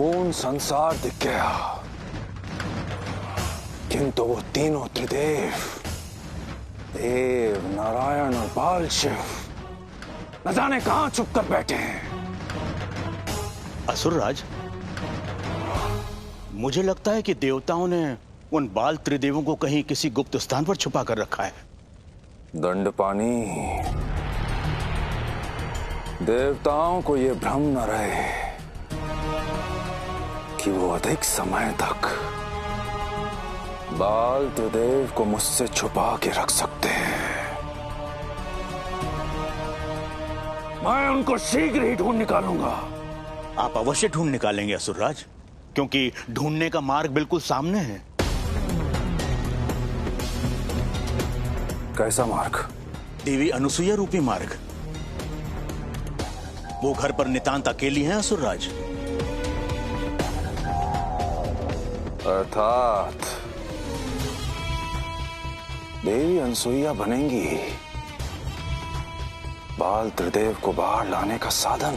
संपूर्ण संसार दिख गया, किंतु वो तीनों त्रिदेव, देव, नारायण और बाल शिव न जाने कहां छुप कर बैठे हैं। असुरराज, मुझे लगता है कि देवताओं ने उन बाल त्रिदेवों को कहीं किसी गुप्त स्थान पर छुपा कर रखा है। दंडपानी, देवताओं को यह भ्रम न रहे कि वो अधिक समय तक बाल त्रिदेव को मुझसे छुपा के रख सकते हैं। मैं उनको शीघ्र ही ढूंढ निकालूंगा। आप अवश्य ढूंढ निकालेंगे असुरराज, क्योंकि ढूंढने का मार्ग बिल्कुल सामने है। कैसा मार्ग? देवी अनुसुईया रूपी मार्ग। वो घर पर नितांत अकेली हैं असुरराज। अर्थात देवी अनुसुईया बनेंगी बाल त्रिदेव को बाहर लाने का साधन।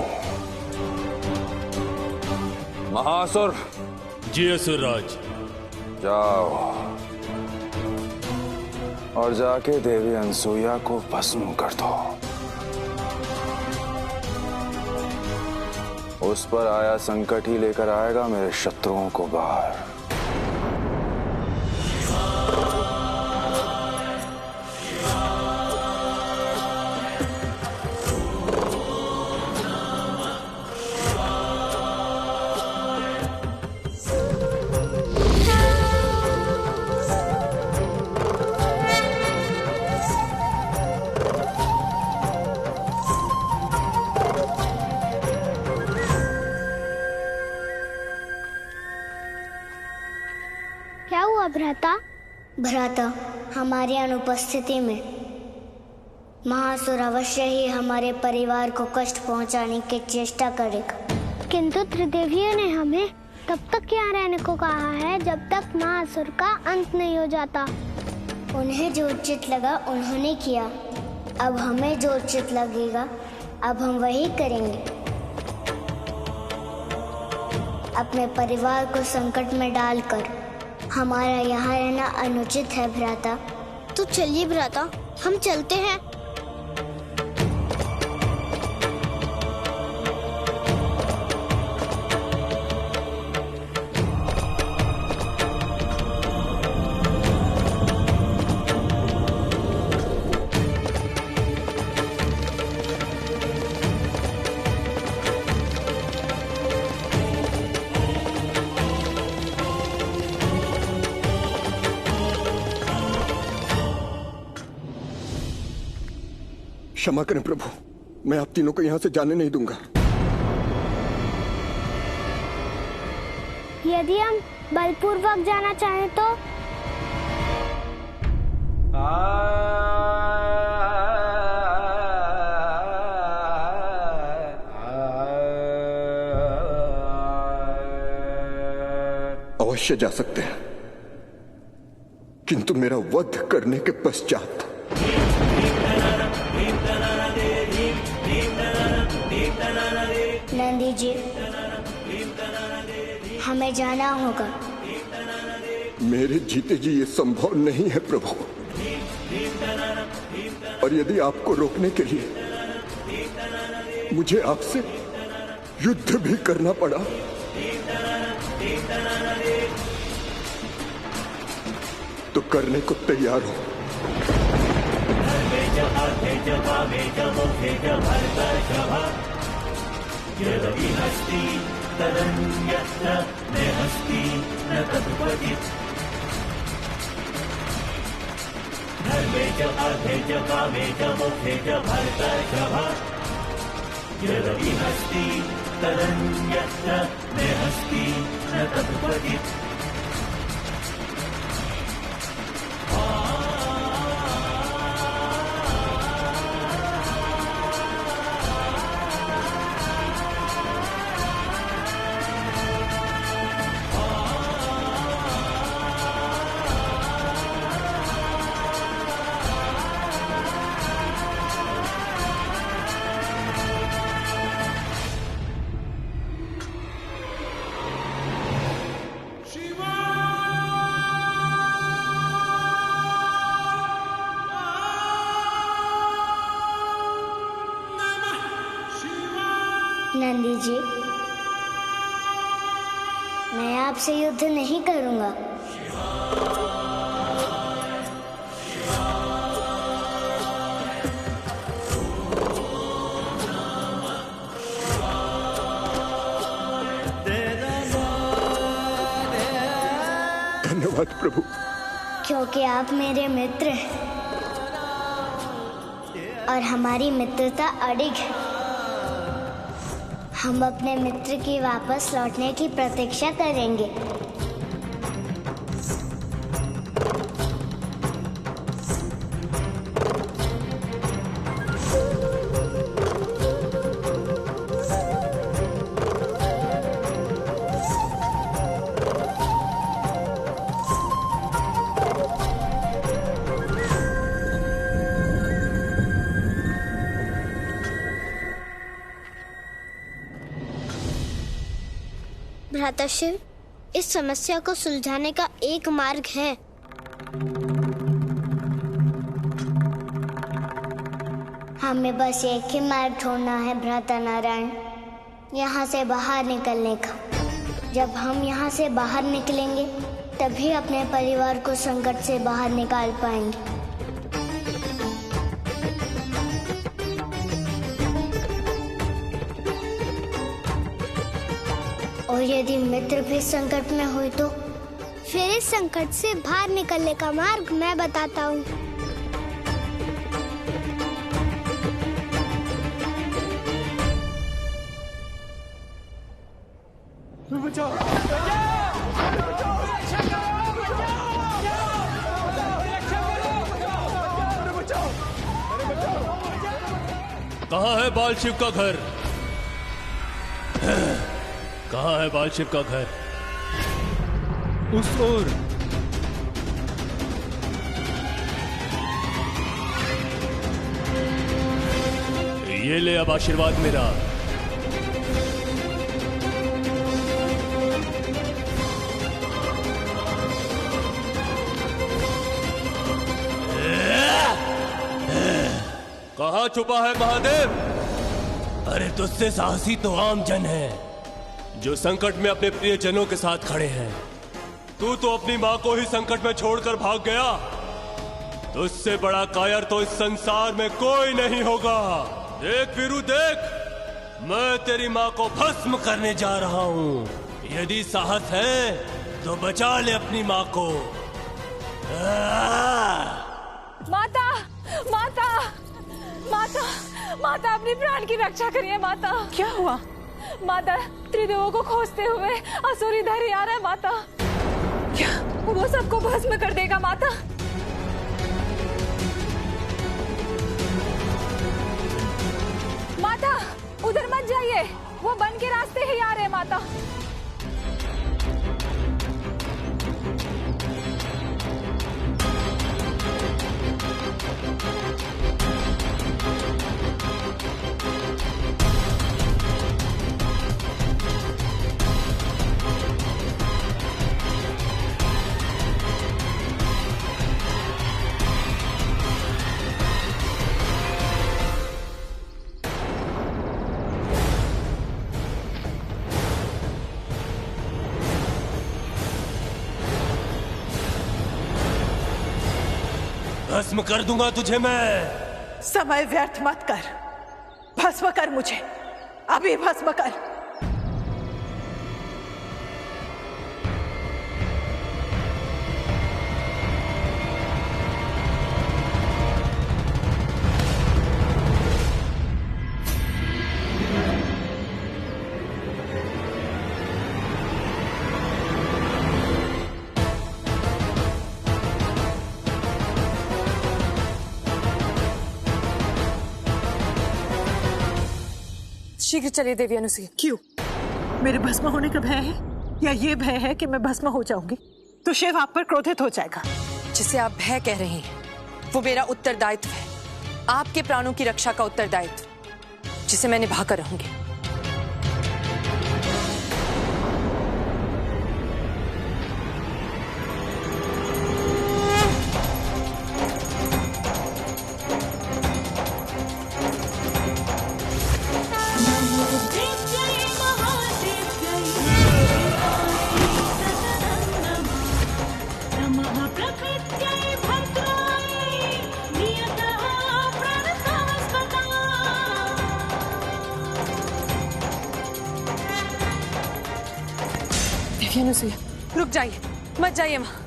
महासुर। जी असुरराज। जाओ और जाके देवी अनुसुईया को भस्म कर दो। उस पर आया संकट ही लेकर आएगा मेरे शत्रुओं को बाहर। क्या हुआ भ्राता? भ्राता, हमारी अनुपस्थिति में महासुर अवश्य ही हमारे परिवार को कष्ट पहुंचाने की चेष्टा करेगा। किंतु त्रिदेवियों ने हमें तब तक यहाँ रहने को कहा है जब तक महासुर का अंत नहीं हो जाता। उन्हें जो उचित लगा उन्होंने किया, अब हमें जो उचित लगेगा अब हम वही करेंगे। अपने परिवार को संकट में डालकर हमारा यहाँ रहना अनुचित है भ्राता। तो चलिए भ्राता, हम चलते हैं। क्षमा करें प्रभु, मैं आप तीनों को यहाँ से जाने नहीं दूंगा। यदि हम बलपूर्वक जाना चाहें तो? अवश्य जा सकते हैं, किंतु मेरा वध करने के पश्चात। नंदी जी, हमें जाना होगा। मेरे जीते जी ये संभव नहीं है प्रभु, और यदि आपको रोकने के लिए मुझे आपसे युद्ध भी करना पड़ा तो करने को तैयार हूं। नंदी जी, मैं आपसे युद्ध नहीं करूंगा। धन्यवाद प्रभु। क्योंकि आप मेरे मित्र हैं और हमारी मित्रता अडिग है। हम अपने मित्र की वापस लौटने की प्रतीक्षा करेंगे। भ्राताश्री, इस समस्या को सुलझाने का एक मार्ग है। हमें बस एक ही मार्ग ढूंढना है भ्राता नारायण, यहाँ से बाहर निकलने का। जब हम यहाँ से बाहर निकलेंगे तभी अपने परिवार को संकट से बाहर निकाल पाएंगे। और यदि मित्र भी संकट में हुई तो फिर इस संकट से बाहर निकलने का मार्ग मैं बताता हूँ। कहाँ है बाल शिव का घर? कहाँ है बाल शिव का घर? उस ओर। ये ले अब आशीर्वाद मेरा। कहाँ छुपा है महादेव? अरे तुझसे साहसी तो आम जन है जो संकट में अपने प्रियजनों के साथ खड़े हैं। तू तो अपनी माँ को ही संकट में छोड़कर भाग गया। तुझसे बड़ा कायर तो इस संसार में कोई नहीं होगा। देख वीरू देख, मैं तेरी माँ को भस्म करने जा रहा हूँ। यदि साहस है तो बचा ले अपनी माँ को। माता, माता, माता, माता अपने प्राण की रक्षा करिए माता। क्या हुआ? माता, त्रिदेवों को खोजते हुए असुर इधर ही आ रहा है माता। क्या? वो सबको भस्म कर देगा माता। माता, उधर मत जाइए, वो वन के रास्ते ही आ रहे हैं माता। भस्म कर दूंगा तुझे मैं। समय व्यर्थ मत कर, भस्म कर मुझे, अभी भस्म कर। शीघ्र चलिए देवी अनुसुईया। क्यों? मेरे भस्म होने का भय है या ये भय है कि मैं भस्म हो जाऊंगी तो शिव आप पर क्रोधित हो जाएगा? जिसे आप भय कह रहे हैं वो मेरा उत्तरदायित्व है, आपके प्राणों की रक्षा का उत्तरदायित्व, जिसे मैं निभाकर रहूंगी। Drip, अनुसुईया, रुक जाइए, मत जाइए वहां।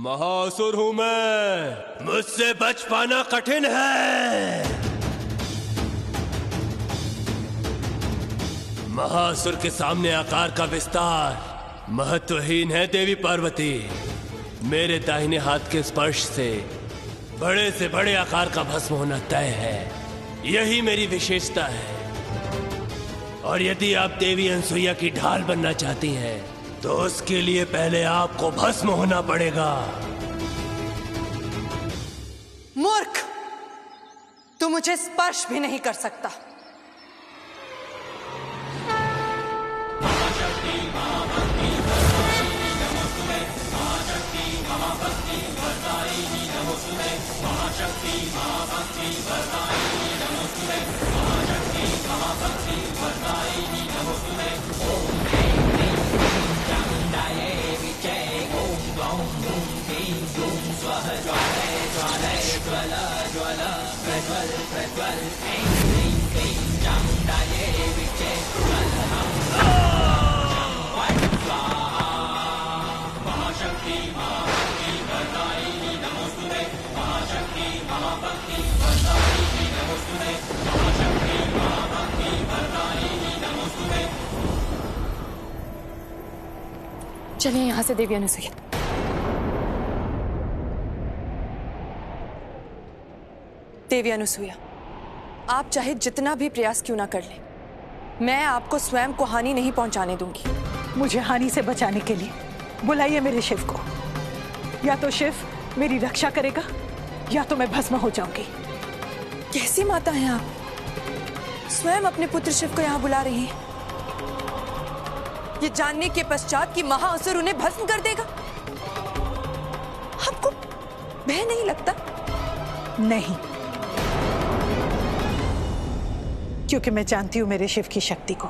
महासुर हूं मैं, मुझसे बच पाना कठिन है। महासुर के सामने आकार का विस्तार महत्वहीन है देवी पार्वती। मेरे दाहिने हाथ के स्पर्श से बड़े से बड़े आकार का भस्म होना तय है, यही मेरी विशेषता है। और यदि आप देवी अनसुईया की ढाल बनना चाहती हैं, तो उसके लिए पहले आपको भस्म होना पड़ेगा। मूर्ख, तू मुझे स्पर्श भी नहीं कर सकता। चलिए यहां से देवी अनुसुईया। देवी अनुसुईया, आप चाहे जितना भी प्रयास क्यों ना कर लें, मैं आपको स्वयं को हानि नहीं पहुंचाने दूंगी। मुझे हानि से बचाने के लिए बुलाइए मेरे शिव को। या तो शिव मेरी रक्षा करेगा या तो मैं भस्म हो जाऊंगी। कैसी माता हैं आप, स्वयं अपने पुत्र शिव को यहाँ बुला रही हैं, ये जानने के पश्चात कि महाअसुर उन्हें भस्म कर देगा। आपको भय नहीं लगता? नहीं, क्योंकि मैं जानती हूं मेरे शिव की शक्ति को।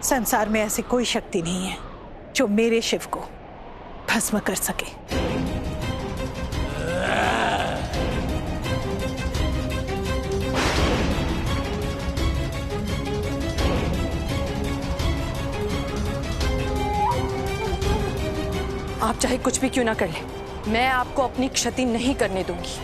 संसार में ऐसी कोई शक्ति नहीं है जो मेरे शिव को भस्म कर सके। आप चाहे कुछ भी क्यों ना कर लें, मैं आपको अपनी क्षति नहीं करने दूंगी।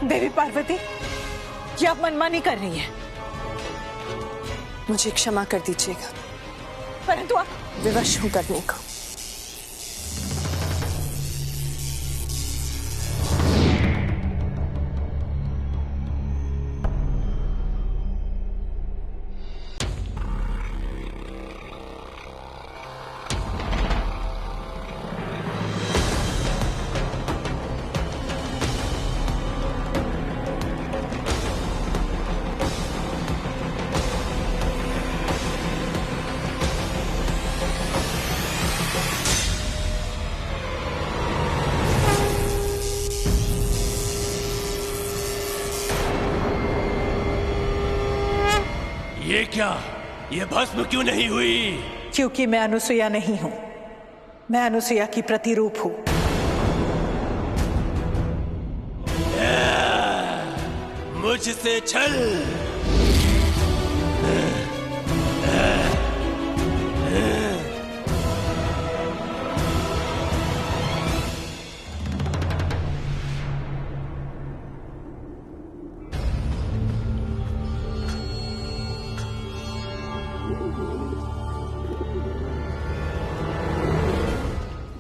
देवी पार्वती, ये आप मनमानी कर रही हैं। मुझे क्षमा कर दीजिएगा, परंतु आप विवश हूं करने को। ये क्या, ये भस्म क्यों नहीं हुई? क्योंकि मैं अनुसुईया नहीं हूं। मैं अनुसुईया की प्रतिरूप हूं। मुझसे छल।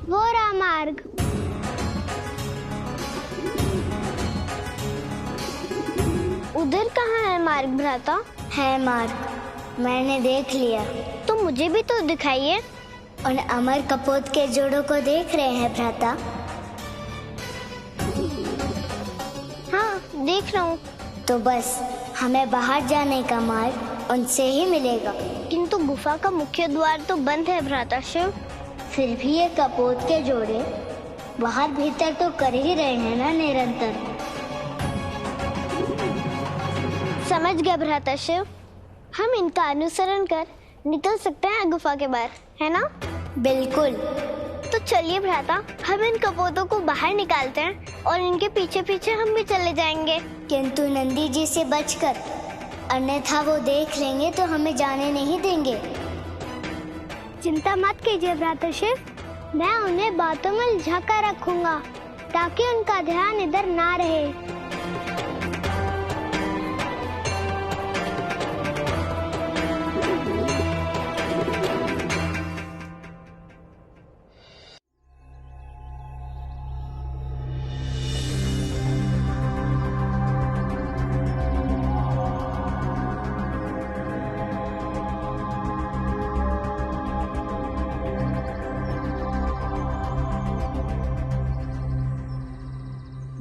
वो रहा मार्ग। उधर कहाँ है मार्ग भ्राता? है मार्ग, मैंने देख लिया। तो मुझे भी तो दिखाइए। उन अमर कपोत के जोड़ों को देख रहे हैं भ्राता? हाँ, देख रहा हूँ। तो बस हमें बाहर जाने का मार्ग उनसे ही मिलेगा। किंतु गुफा का मुख्य द्वार तो बंद है भ्राता शिव। फिर भी ये कपोत के जोड़े बाहर भीतर तो कर ही रहे हैं ना निरंतर। समझ गया भ्राता शिव। हम इनका अनुसरण कर निकल सकते हैं गुफा के बाहर, है ना? बिल्कुल। तो चलिए भ्राता, हम इन कपोतों को बाहर निकालते हैं और इनके पीछे पीछे हम भी चले जाएंगे। किंतु नंदी जी से बचकर, अन्यथा वो देख लेंगे तो हमें जाने नहीं देंगे। चिंता मत कीजिए भ्राता शिव, मैं उन्हें बातों में उलझा कर रखूंगा ताकि उनका ध्यान इधर ना रहे।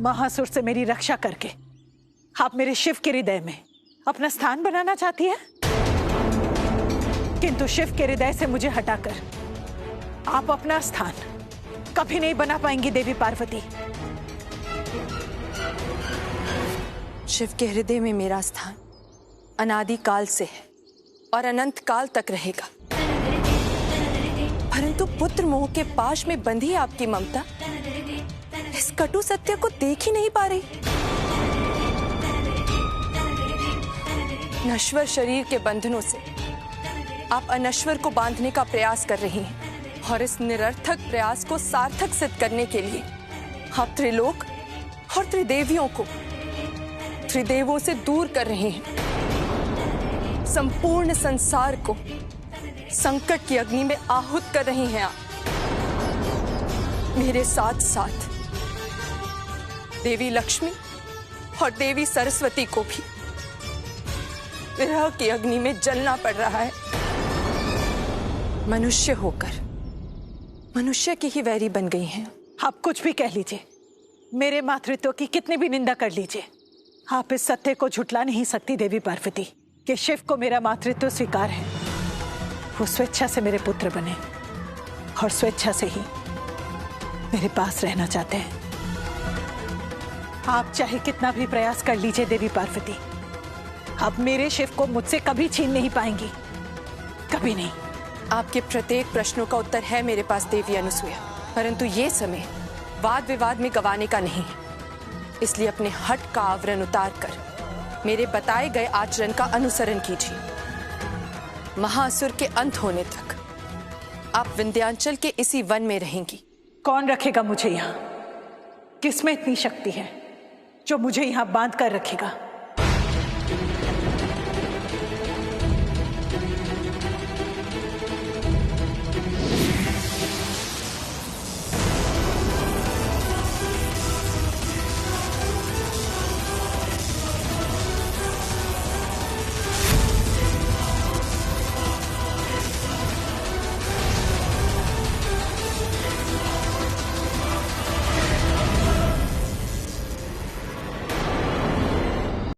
महासुर से मेरी रक्षा करके आप मेरे शिव के हृदय में अपना स्थान बनाना चाहती हैं, किंतु शिव के हृदय से मुझे हटाकर आप अपना स्थान कभी नहीं बना पाएंगी देवी पार्वती। शिव के हृदय में मेरा स्थान अनादि काल से है और अनंत काल तक रहेगा, परंतु पुत्र मोह के पाश में बंधी आपकी ममता इस कटु सत्य को देख ही नहीं पा रही। नश्वर शरीर के बंधनों से आप अनश्वर को बांधने का प्रयास कर रही हैं और इस निरर्थक प्रयास को सार्थक सिद्ध करने के लिए आप त्रिलोक और त्रिदेवियों को त्रिदेवों से दूर कर रहे हैं। संपूर्ण संसार को संकट की अग्नि में आहुत कर रही हैं आप। मेरे साथ साथ देवी लक्ष्मी और देवी सरस्वती को भी विरह की अग्नि में जलना पड़ रहा है। मनुष्य होकर मनुष्य की ही वैरी बन गई हैं। आप कुछ भी कह लीजिए, मेरे मातृत्व की कितनी भी निंदा कर लीजिए, आप इस सत्य को झुठला नहीं सकती देवी पार्वती कि शिव को मेरा मातृत्व स्वीकार है। वो स्वेच्छा से मेरे पुत्र बने और स्वेच्छा से ही मेरे पास रहना चाहते हैं। आप चाहे कितना भी प्रयास कर लीजिए देवी पार्वती, आप मेरे शिव को मुझसे कभी छीन नहीं पाएंगी, कभी नहीं। आपके प्रत्येक प्रश्नों का उत्तर है मेरे पास देवी अनुसुईया, परंतु ये समय वाद विवाद में गंवाने का नहीं है। इसलिए अपने हट का आवरण उतार कर मेरे बताए गए आचरण का अनुसरण कीजिए। महाअसुर के अंत होने तक आप विंध्याचल के इसी वन में रहेंगी। कौन रखेगा मुझे यहाँ? किसमें इतनी शक्ति है जो मुझे यहाँ बांध कर रखेगा?